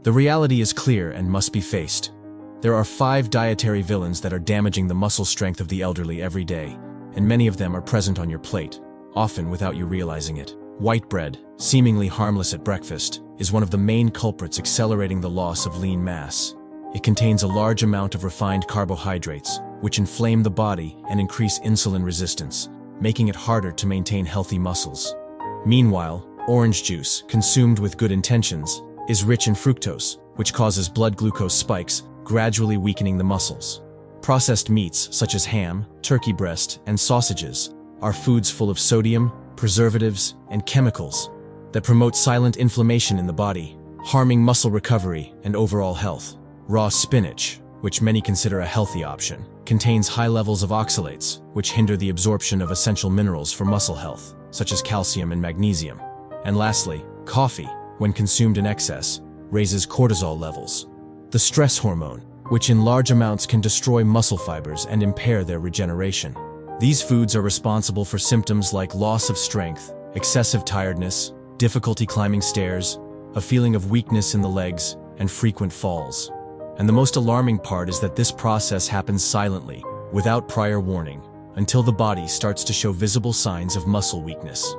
The reality is clear and must be faced. There are 5 dietary villains that are damaging the muscle strength of the elderly every day, and many of them are present on your plate, often without you realizing it. White bread, seemingly harmless at breakfast, is one of the main culprits accelerating the loss of lean mass. It contains a large amount of refined carbohydrates, which inflame the body and increase insulin resistance, making it harder to maintain healthy muscles. Meanwhile, orange juice, consumed with good intentions, is rich in fructose, which causes blood glucose spikes, gradually weakening the muscles. Processed meats, such as ham, turkey breast, and sausages, are foods full of sodium, preservatives, and chemicals that promote silent inflammation in the body, harming muscle recovery and overall health. Raw spinach, which many consider a healthy option, contains high levels of oxalates, which hinder the absorption of essential minerals for muscle health, such as calcium and magnesium. And lastly, coffee, when consumed in excess, raises cortisol levels, the stress hormone, which in large amounts can destroy muscle fibers and impair their regeneration. These foods are responsible for symptoms like loss of strength, excessive tiredness, difficulty climbing stairs, a feeling of weakness in the legs, and frequent falls. And the most alarming part is that this process happens silently, without prior warning, until the body starts to show visible signs of muscle weakness.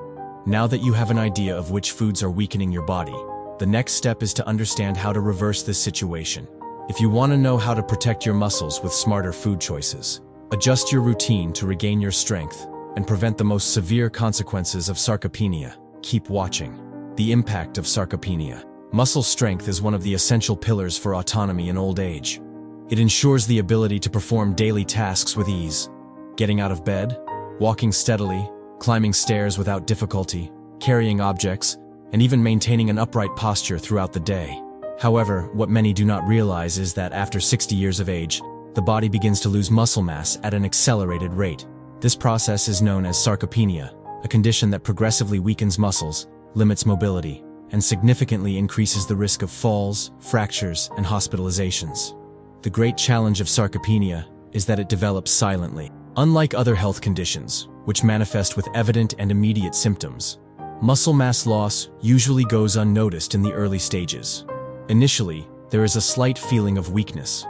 Now that you have an idea of which foods are weakening your body, the next step is to understand how to reverse this situation. If you want to know how to protect your muscles with smarter food choices, adjust your routine to regain your strength, and prevent the most severe consequences of sarcopenia, keep watching. The impact of sarcopenia. Muscle strength is one of the essential pillars for autonomy in old age. It ensures the ability to perform daily tasks with ease. Getting out of bed, walking steadily, climbing stairs without difficulty, carrying objects, and even maintaining an upright posture throughout the day. However, what many do not realize is that after 60 years of age, the body begins to lose muscle mass at an accelerated rate. This process is known as sarcopenia, a condition that progressively weakens muscles, limits mobility, and significantly increases the risk of falls, fractures, and hospitalizations. The great challenge of sarcopenia is that it develops silently. Unlike other health conditions, which manifest with evident and immediate symptoms, muscle mass loss usually goes unnoticed in the early stages. Initially, there is a slight feeling of weakness.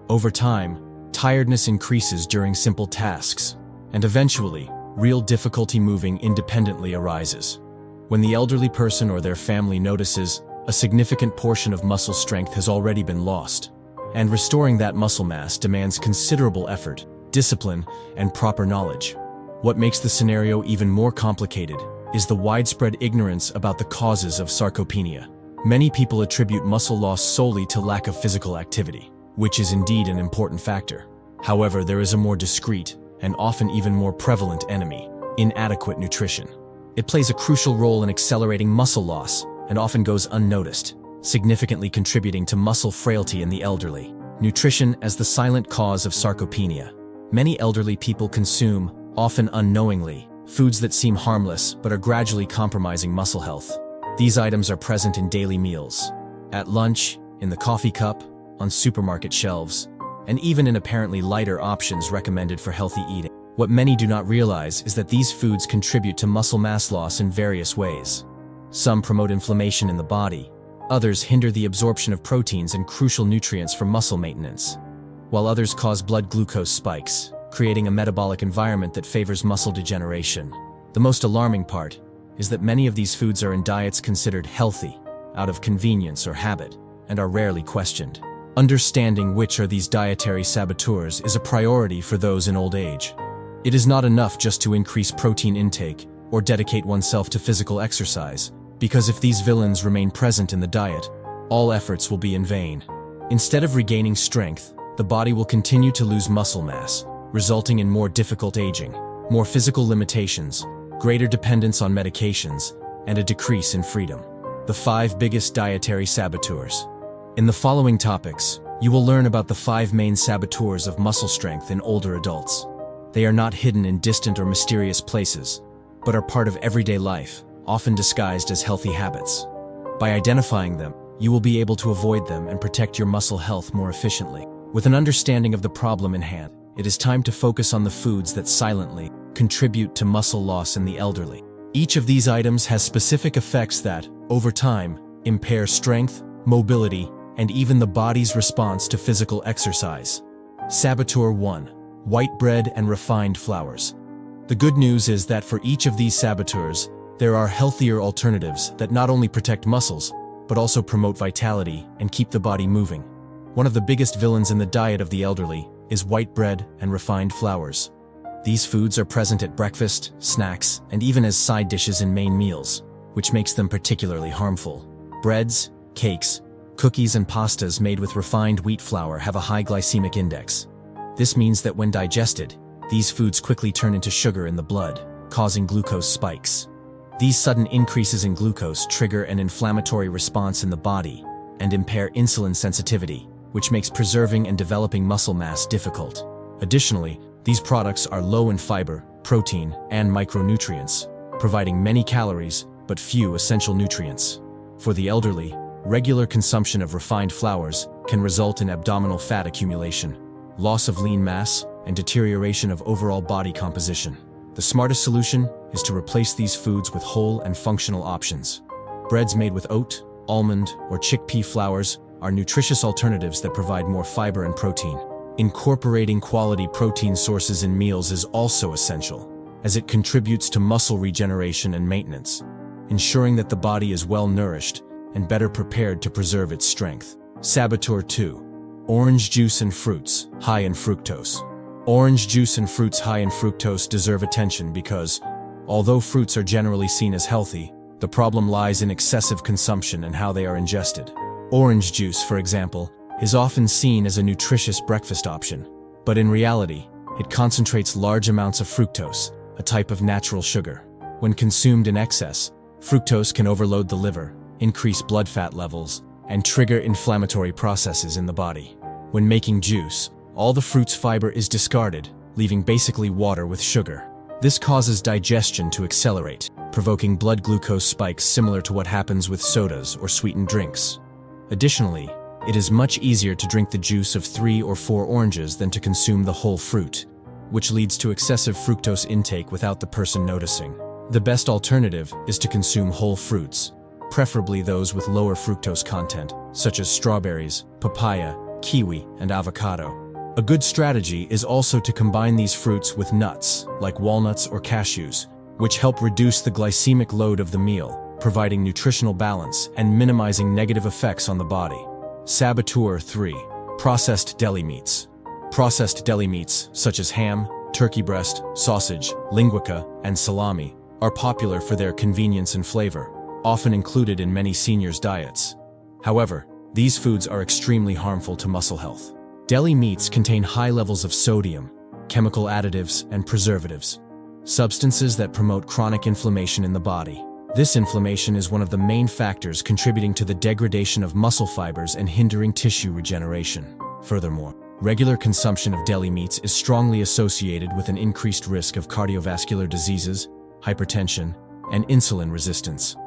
Over time, tiredness increases during simple tasks, and eventually, real difficulty moving independently arises. When the elderly person or their family notices, a significant portion of muscle strength has already been lost, and restoring that muscle mass demands considerable effort, discipline, and proper knowledge. What makes the scenario even more complicated is the widespread ignorance about the causes of sarcopenia. Many people attribute muscle loss solely to lack of physical activity, which is indeed an important factor. However, there is a more discreet, and often even more prevalent enemy: inadequate nutrition. It plays a crucial role in accelerating muscle loss and often goes unnoticed, significantly contributing to muscle frailty in the elderly. Nutrition as the silent cause of sarcopenia. Many elderly people consume, often unknowingly, foods that seem harmless but are gradually compromising muscle health. These items are present in daily meals, at lunch, in the coffee cup, on supermarket shelves, and even in apparently lighter options recommended for healthy eating. What many do not realize is that these foods contribute to muscle mass loss in various ways. Some promote inflammation in the body, others hinder the absorption of proteins and crucial nutrients for muscle maintenance, while others cause blood glucose spikes, creating a metabolic environment that favors muscle degeneration. The most alarming part is that many of these foods are in diets considered healthy, out of convenience or habit, and are rarely questioned. Understanding which are these dietary saboteurs is a priority for those in old age. It is not enough just to increase protein intake or dedicate oneself to physical exercise, because if these villains remain present in the diet, all efforts will be in vain. Instead of regaining strength, the body will continue to lose muscle mass, resulting in more difficult aging, more physical limitations, greater dependence on medications, and a decrease in freedom. The 5 biggest dietary saboteurs. In the following topics, you will learn about the 5 main saboteurs of muscle strength in older adults. They are not hidden in distant or mysterious places, but are part of everyday life, often disguised as healthy habits. By identifying them, you will be able to avoid them and protect your muscle health more efficiently. With an understanding of the problem in hand, it is time to focus on the foods that silently contribute to muscle loss in the elderly. Each of these items has specific effects that, over time, impair strength, mobility, and even the body's response to physical exercise. Saboteur 1. White bread and refined flours. The good news is that for each of these saboteurs, there are healthier alternatives that not only protect muscles, but also promote vitality and keep the body moving. One of the biggest villains in the diet of the elderly is white bread and refined flours. These foods are present at breakfast, snacks, and even as side dishes in main meals, which makes them particularly harmful. Breads, cakes, cookies, and pastas made with refined wheat flour have a high glycemic index. This means that when digested, these foods quickly turn into sugar in the blood, causing glucose spikes. These sudden increases in glucose trigger an inflammatory response in the body and impair insulin sensitivity, which makes preserving and developing muscle mass difficult. Additionally, these products are low in fiber, protein, and micronutrients, providing many calories but few essential nutrients. For the elderly, regular consumption of refined flours can result in abdominal fat accumulation, loss of lean mass, and deterioration of overall body composition. The smartest solution is to replace these foods with whole and functional options. Breads made with oat, almond, or chickpea flours are nutritious alternatives that provide more fiber and protein. Incorporating quality protein sources in meals is also essential, as it contributes to muscle regeneration and maintenance, ensuring that the body is well nourished and better prepared to preserve its strength. Saboteur 2. Orange juice and fruits, high in fructose. Orange juice and fruits high in fructose deserve attention because, although fruits are generally seen as healthy, the problem lies in excessive consumption and how they are ingested. Orange juice, for example, is often seen as a nutritious breakfast option, but in reality, it concentrates large amounts of fructose, a type of natural sugar. When consumed in excess, fructose can overload the liver, increase blood fat levels, and trigger inflammatory processes in the body. When making juice, all the fruit's fiber is discarded, leaving basically water with sugar. This causes digestion to accelerate, provoking blood glucose spikes similar to what happens with sodas or sweetened drinks. Additionally, it is much easier to drink the juice of 3 or 4 oranges than to consume the whole fruit, which leads to excessive fructose intake without the person noticing. The best alternative is to consume whole fruits, preferably those with lower fructose content, such as strawberries, papaya, kiwi, and avocado. A good strategy is also to combine these fruits with nuts, like walnuts or cashews, which help reduce the glycemic load of the meal, providing nutritional balance and minimizing negative effects on the body. Saboteur 3. Processed deli meats. Processed deli meats, such as ham, turkey breast, sausage, linguica, and salami, are popular for their convenience and flavor, often included in many seniors' diets. However, these foods are extremely harmful to muscle health. Deli meats contain high levels of sodium, chemical additives, and preservatives, substances that promote chronic inflammation in the body. This inflammation is one of the main factors contributing to the degradation of muscle fibers and hindering tissue regeneration. Furthermore, regular consumption of deli meats is strongly associated with an increased risk of cardiovascular diseases, hypertension, and insulin resistance.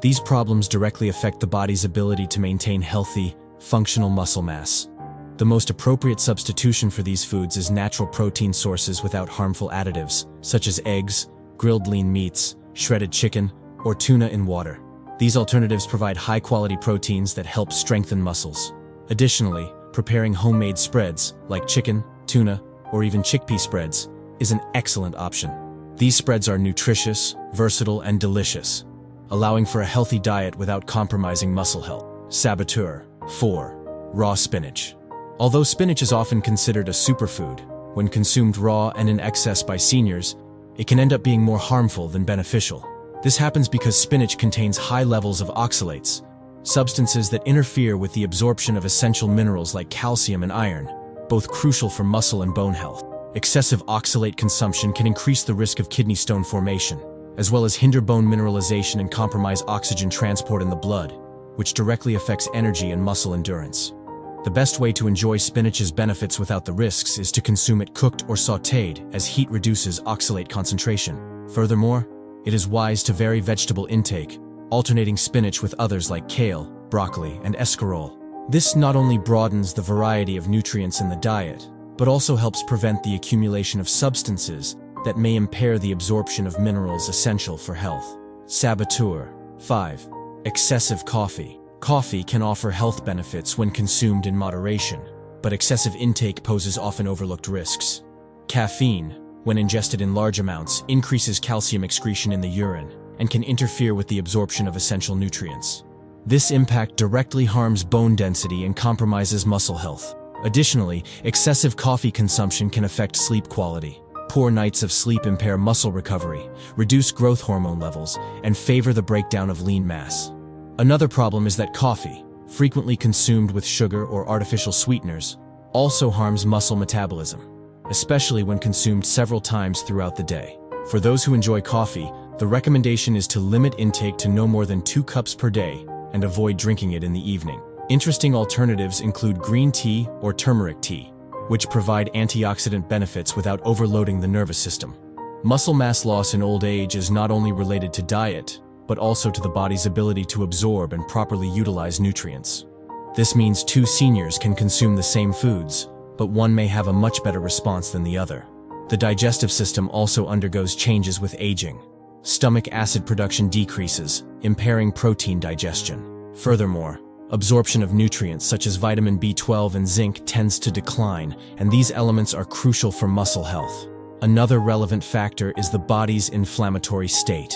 These problems directly affect the body's ability to maintain healthy, functional muscle mass. The most appropriate substitution for these foods is natural protein sources without harmful additives, such as eggs, grilled lean meats, shredded chicken, or tuna in water. These alternatives provide high-quality proteins that help strengthen muscles. Additionally, preparing homemade spreads, like chicken, tuna, or even chickpea spreads, is an excellent option. These spreads are nutritious, versatile, and delicious, allowing for a healthy diet without compromising muscle health. Saboteur 4. Raw spinach. Although spinach is often considered a superfood, when consumed raw and in excess by seniors, it can end up being more harmful than beneficial. This happens because spinach contains high levels of oxalates, substances that interfere with the absorption of essential minerals like calcium and iron, both crucial for muscle and bone health. Excessive oxalate consumption can increase the risk of kidney stone formation, as well as hinder bone mineralization and compromise oxygen transport in the blood, which directly affects energy and muscle endurance. The best way to enjoy spinach's benefits without the risks is to consume it cooked or sautéed, as heat reduces oxalate concentration. Furthermore, it is wise to vary vegetable intake, alternating spinach with others like kale, broccoli, and escarole. This not only broadens the variety of nutrients in the diet, but also helps prevent the accumulation of substances that may impair the absorption of minerals essential for health. Saboteur 5. Excessive coffee. Coffee can offer health benefits when consumed in moderation, but excessive intake poses often overlooked risks. Caffeine, when ingested in large amounts, increases calcium excretion in the urine and can interfere with the absorption of essential nutrients. This impact directly harms bone density and compromises muscle health. Additionally, excessive coffee consumption can affect sleep quality. Poor nights of sleep impair muscle recovery, reduce growth hormone levels, and favor the breakdown of lean mass. Another problem is that coffee, frequently consumed with sugar or artificial sweeteners, also harms muscle metabolism, especially when consumed several times throughout the day. For those who enjoy coffee, the recommendation is to limit intake to no more than 2 cups per day and avoid drinking it in the evening. Interesting alternatives include green tea or turmeric tea, which provide antioxidant benefits without overloading the nervous system. Muscle mass loss in old age is not only related to diet, but also to the body's ability to absorb and properly utilize nutrients. This means 2 seniors can consume the same foods, but one may have a much better response than the other. The digestive system also undergoes changes with aging. Stomach acid production decreases, impairing protein digestion. Furthermore, absorption of nutrients such as vitamin B12 and zinc tends to decline, and these elements are crucial for muscle health. Another relevant factor is the body's inflammatory state.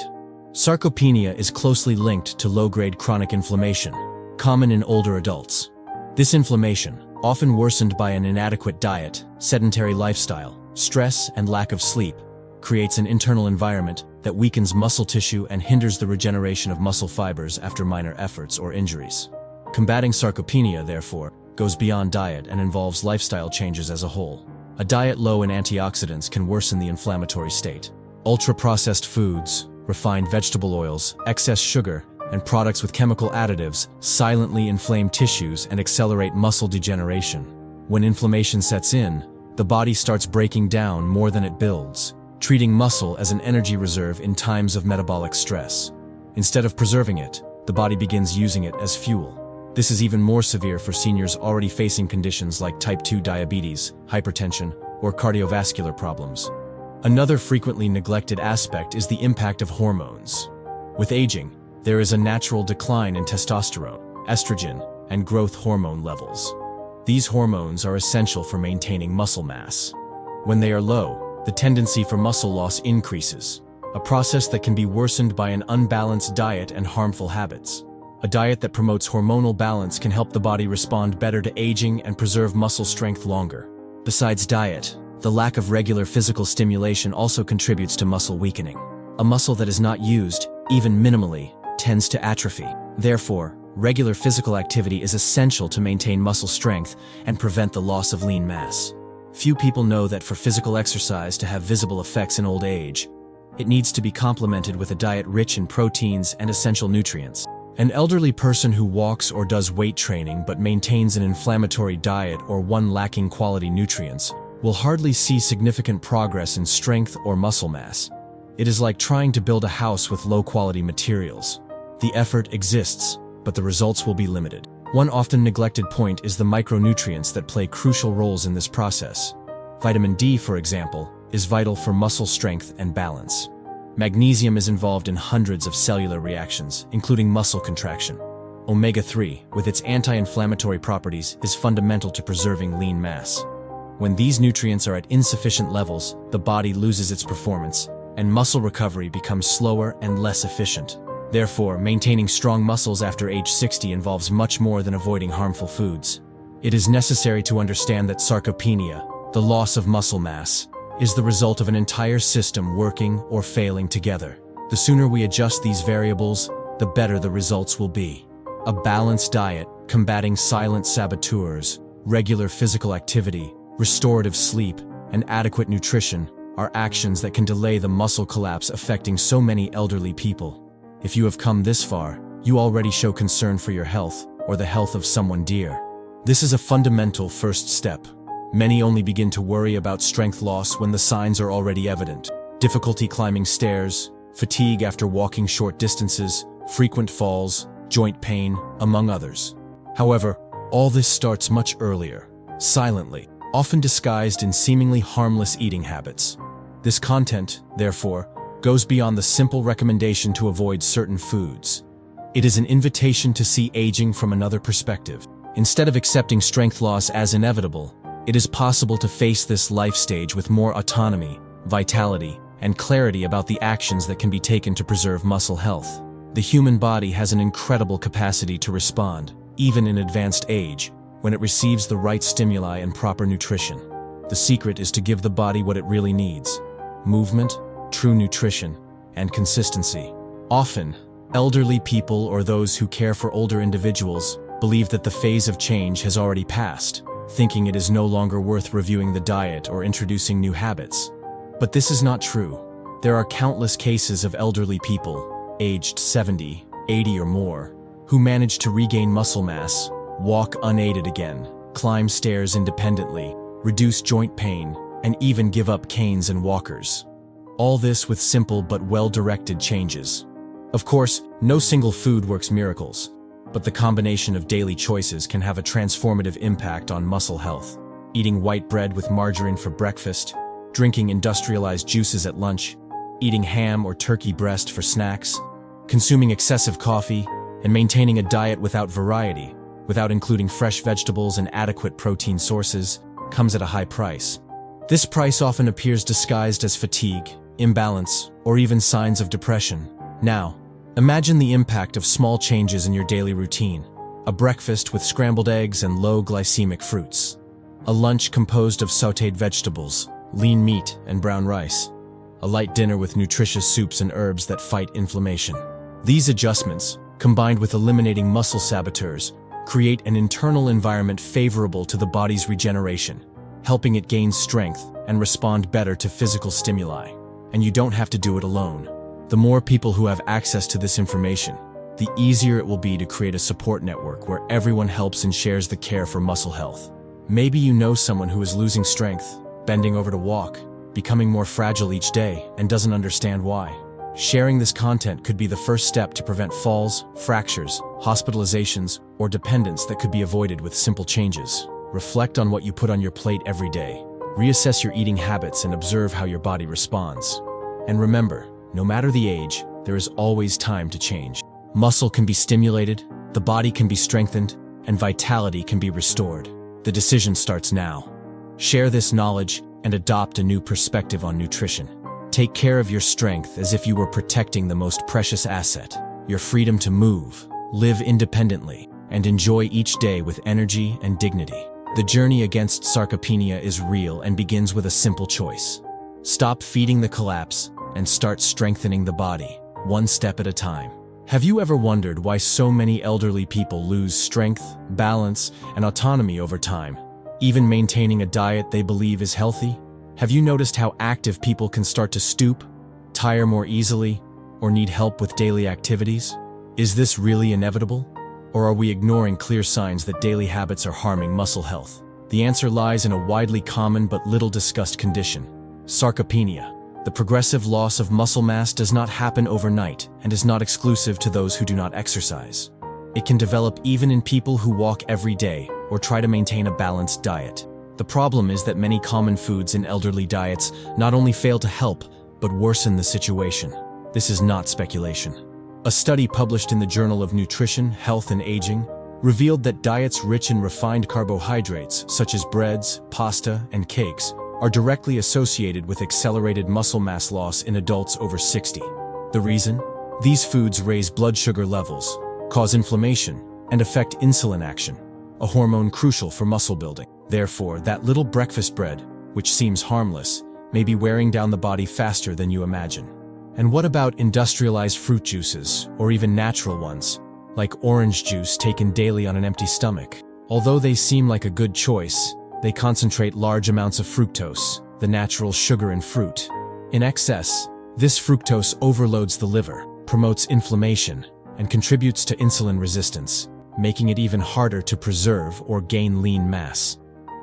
Sarcopenia is closely linked to low-grade chronic inflammation, common in older adults. This inflammation, often worsened by an inadequate diet, sedentary lifestyle, stress, and lack of sleep, creates an internal environment that weakens muscle tissue and hinders the regeneration of muscle fibers after minor efforts or injuries. Combating sarcopenia, therefore, goes beyond diet and involves lifestyle changes as a whole. A diet low in antioxidants can worsen the inflammatory state. Ultra-processed foods, refined vegetable oils, excess sugar, and products with chemical additives silently inflame tissues and accelerate muscle degeneration. When inflammation sets in, the body starts breaking down more than it builds, treating muscle as an energy reserve in times of metabolic stress. Instead of preserving it, the body begins using it as fuel. This is even more severe for seniors already facing conditions like type 2 diabetes, hypertension, or cardiovascular problems. Another frequently neglected aspect is the impact of hormones. With aging, there is a natural decline in testosterone, estrogen, and growth hormone levels. These hormones are essential for maintaining muscle mass. When they are low, the tendency for muscle loss increases, a process that can be worsened by an unbalanced diet and harmful habits. A diet that promotes hormonal balance can help the body respond better to aging and preserve muscle strength longer. Besides diet, the lack of regular physical stimulation also contributes to muscle weakening. A muscle that is not used, even minimally, tends to atrophy. Therefore, regular physical activity is essential to maintain muscle strength and prevent the loss of lean mass. Few people know that for physical exercise to have visible effects in old age, it needs to be complemented with a diet rich in proteins and essential nutrients. An elderly person who walks or does weight training but maintains an inflammatory diet or one lacking quality nutrients will hardly see significant progress in strength or muscle mass. It is like trying to build a house with low-quality materials. The effort exists, but the results will be limited. One often neglected point is the micronutrients that play crucial roles in this process. Vitamin D, for example, is vital for muscle strength and balance. Magnesium is involved in hundreds of cellular reactions, including muscle contraction. Omega-3, with its anti-inflammatory properties, is fundamental to preserving lean mass. When these nutrients are at insufficient levels, the body loses its performance, and muscle recovery becomes slower and less efficient. Therefore, maintaining strong muscles after age 60 involves much more than avoiding harmful foods. It is necessary to understand that sarcopenia, the loss of muscle mass, is the result of an entire system working or failing together. The sooner we adjust these variables, the better the results will be. A balanced diet, combating silent saboteurs, regular physical activity, restorative sleep, and adequate nutrition are actions that can delay the muscle collapse affecting so many elderly people. If you have come this far, you already show concern for your health or the health of someone dear. This is a fundamental first step. Many only begin to worry about strength loss when the signs are already evident. Difficulty climbing stairs, fatigue after walking short distances, frequent falls, joint pain, among others. However, all this starts much earlier, silently, often disguised in seemingly harmless eating habits. This content, therefore, goes beyond the simple recommendation to avoid certain foods. It is an invitation to see aging from another perspective. Instead of accepting strength loss as inevitable, it is possible to face this life stage with more autonomy, vitality, and clarity about the actions that can be taken to preserve muscle health. The human body has an incredible capacity to respond, even in advanced age, when it receives the right stimuli and proper nutrition. The secret is to give the body what it really needs: movement, true nutrition, and consistency. Often, elderly people or those who care for older individuals believe that the phase of change has already passed, thinking it is no longer worth reviewing the diet or introducing new habits. But this is not true. There are countless cases of elderly people, aged 70, 80 or more, who manage to regain muscle mass, walk unaided again, climb stairs independently, reduce joint pain, and even give up canes and walkers. All this with simple but well-directed changes. Of course, no single food works miracles, but the combination of daily choices can have a transformative impact on muscle health. Eating white bread with margarine for breakfast, drinking industrialized juices at lunch, eating ham or turkey breast for snacks, consuming excessive coffee, and maintaining a diet without variety, without including fresh vegetables and adequate protein sources, comes at a high price. This price often appears disguised as fatigue, imbalance, or even signs of depression. Now, imagine the impact of small changes in your daily routine: a breakfast with scrambled eggs and low glycemic fruits, a lunch composed of sautéed vegetables, lean meat, and brown rice, a light dinner with nutritious soups and herbs that fight inflammation. These adjustments, combined with eliminating muscle saboteurs, create an internal environment favorable to the body's regeneration, helping it gain strength and respond better to physical stimuli. And you don't have to do it alone. The more people who have access to this information, the easier it will be to create a support network where everyone helps and shares the care for muscle health. Maybe you know someone who is losing strength, bending over to walk, becoming more fragile each day, and doesn't understand why. Sharing this content could be the first step to prevent falls, fractures, hospitalizations, or dependence that could be avoided with simple changes. Reflect on what you put on your plate every day. Reassess your eating habits and observe how your body responds. And remember, no matter the age, there is always time to change. Muscle can be stimulated, the body can be strengthened, and vitality can be restored. The decision starts now. Share this knowledge and adopt a new perspective on nutrition. Take care of your strength as if you were protecting the most precious asset: your freedom to move, live independently, and enjoy each day with energy and dignity. The journey against sarcopenia is real and begins with a simple choice. Stop feeding the collapse and start strengthening the body, one step at a time. Have you ever wondered why so many elderly people lose strength, balance, and autonomy over time, even maintaining a diet they believe is healthy? Have you noticed how active people can start to stoop, tire more easily, or need help with daily activities? Is this really inevitable? Or are we ignoring clear signs that daily habits are harming muscle health? The answer lies in a widely common but little discussed condition: sarcopenia. The progressive loss of muscle mass does not happen overnight and is not exclusive to those who do not exercise. It can develop even in people who walk every day or try to maintain a balanced diet. The problem is that many common foods in elderly diets not only fail to help, but worsen the situation. This is not speculation. A study published in the Journal of Nutrition, Health and Aging revealed that diets rich in refined carbohydrates, such as breads, pasta, and cakes, are directly associated with accelerated muscle mass loss in adults over 60. The reason? These foods raise blood sugar levels, cause inflammation, and affect insulin action, a hormone crucial for muscle building. Therefore, that little breakfast bread, which seems harmless, may be wearing down the body faster than you imagine. And what about industrialized fruit juices, or even natural ones, like orange juice taken daily on an empty stomach? Although they seem like a good choice, they concentrate large amounts of fructose, the natural sugar in fruit. In excess, this fructose overloads the liver, promotes inflammation, and contributes to insulin resistance, making it even harder to preserve or gain lean mass.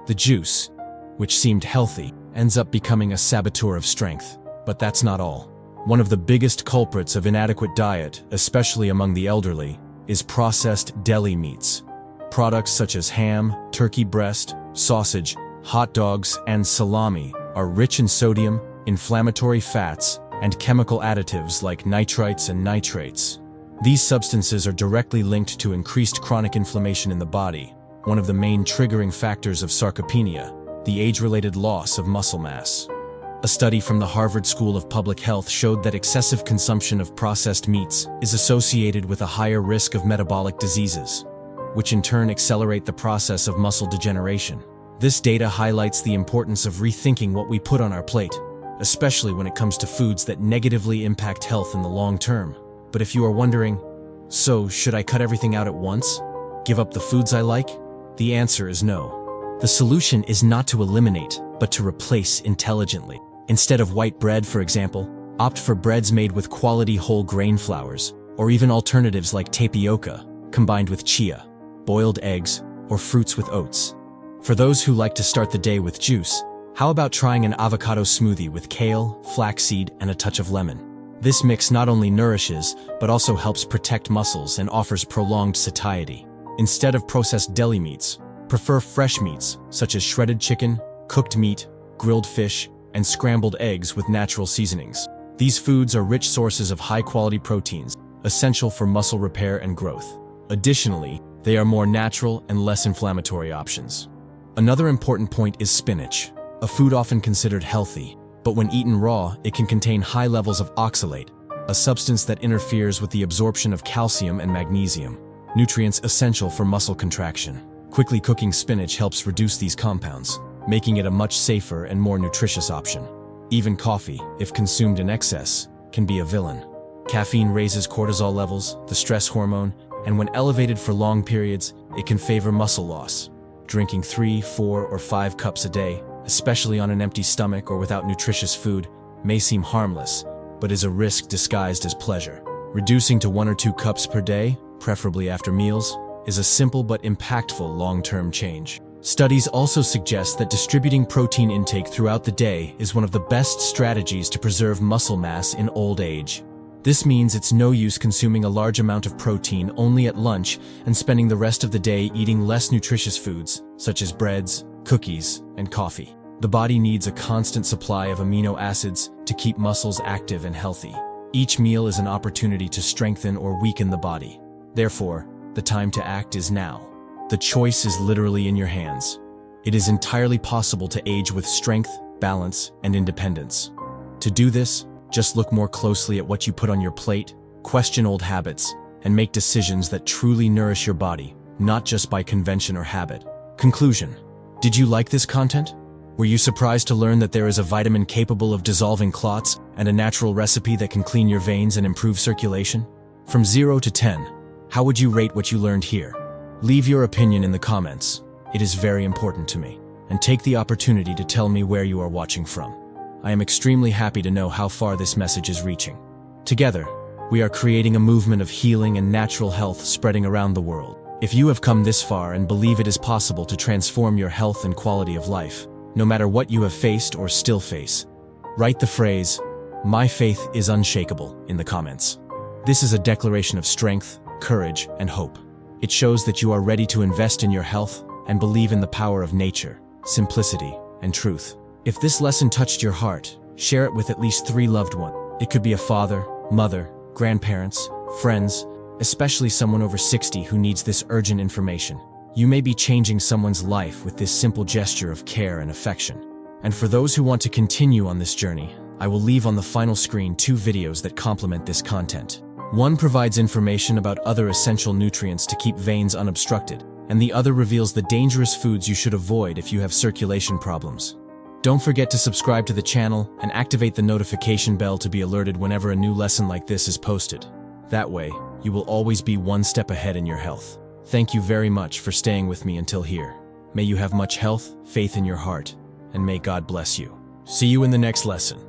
The juice, which seemed healthy, ends up becoming a saboteur of strength. But that's not all. One of the biggest culprits of inadequate diet, especially among the elderly, is processed deli meats. Products such as ham, turkey breast, sausage, hot dogs, and salami are rich in sodium, inflammatory fats, and chemical additives like nitrites and nitrates. These substances are directly linked to increased chronic inflammation in the body, one of the main triggering factors of sarcopenia, the age-related loss of muscle mass. A study from the Harvard School of Public Health showed that excessive consumption of processed meats is associated with a higher risk of metabolic diseases, which in turn accelerate the process of muscle degeneration. This data highlights the importance of rethinking what we put on our plate, especially when it comes to foods that negatively impact health in the long term. But if you are wondering, so should I cut everything out at once? Give up the foods I like? The answer is no. The solution is not to eliminate, but to replace intelligently. Instead of white bread, for example, opt for breads made with quality whole grain flours, or even alternatives like tapioca, combined with chia, boiled eggs, or fruits with oats. For those who like to start the day with juice, how about trying an avocado smoothie with kale, flaxseed, and a touch of lemon? This mix not only nourishes, but also helps protect muscles and offers prolonged satiety. Instead of processed deli meats, prefer fresh meats, such as shredded chicken, cooked meat, grilled fish, and scrambled eggs with natural seasonings. These foods are rich sources of high-quality proteins, essential for muscle repair and growth. Additionally, they are more natural and less inflammatory options. Another important point is spinach, a food often considered healthy, but when eaten raw, it can contain high levels of oxalate, a substance that interferes with the absorption of calcium and magnesium, nutrients essential for muscle contraction. Quickly cooking spinach helps reduce these compounds, making it a much safer and more nutritious option. Even coffee, if consumed in excess, can be a villain. Caffeine raises cortisol levels, the stress hormone, and when elevated for long periods, it can favor muscle loss. Drinking 3, 4, or 5 cups a day, especially on an empty stomach or without nutritious food, may seem harmless, but is a risk disguised as pleasure. Reducing to 1 or 2 cups per day, preferably after meals, is a simple but impactful long-term change. Studies also suggest that distributing protein intake throughout the day is one of the best strategies to preserve muscle mass in old age. This means it's no use consuming a large amount of protein only at lunch and spending the rest of the day eating less nutritious foods, such as breads, cookies, and coffee. The body needs a constant supply of amino acids to keep muscles active and healthy. Each meal is an opportunity to strengthen or weaken the body. Therefore, the time to act is now. The choice is literally in your hands. It is entirely possible to age with strength, balance, and independence. To do this, just look more closely at what you put on your plate, question old habits, and make decisions that truly nourish your body, not just by convention or habit. Conclusion: did you like this content? Were you surprised to learn that there is a vitamin capable of dissolving clots and a natural recipe that can clean your veins and improve circulation? From 0 to 10, how would you rate what you learned here? Leave your opinion in the comments. It is very important to me. And take the opportunity to tell me where you are watching from. I am extremely happy to know how far this message is reaching. Together, we are creating a movement of healing and natural health spreading around the world. If you have come this far and believe it is possible to transform your health and quality of life, no matter what you have faced or still face, write the phrase, "My faith is unshakable," in the comments. This is a declaration of strength, courage, and hope. It shows that you are ready to invest in your health and believe in the power of nature, simplicity, and truth. If this lesson touched your heart, share it with at least 3 loved ones. It could be a father, mother, grandparents, friends, especially someone over 60 who needs this urgent information. You may be changing someone's life with this simple gesture of care and affection. And for those who want to continue on this journey, I will leave on the final screen 2 videos that complement this content. One provides information about other essential nutrients to keep veins unobstructed, and the other reveals the dangerous foods you should avoid if you have circulation problems. Don't forget to subscribe to the channel and activate the notification bell to be alerted whenever a new lesson like this is posted. That way, you will always be one step ahead in your health. Thank you very much for staying with me until here. May you have much health, faith in your heart, and may God bless you. See you in the next lesson.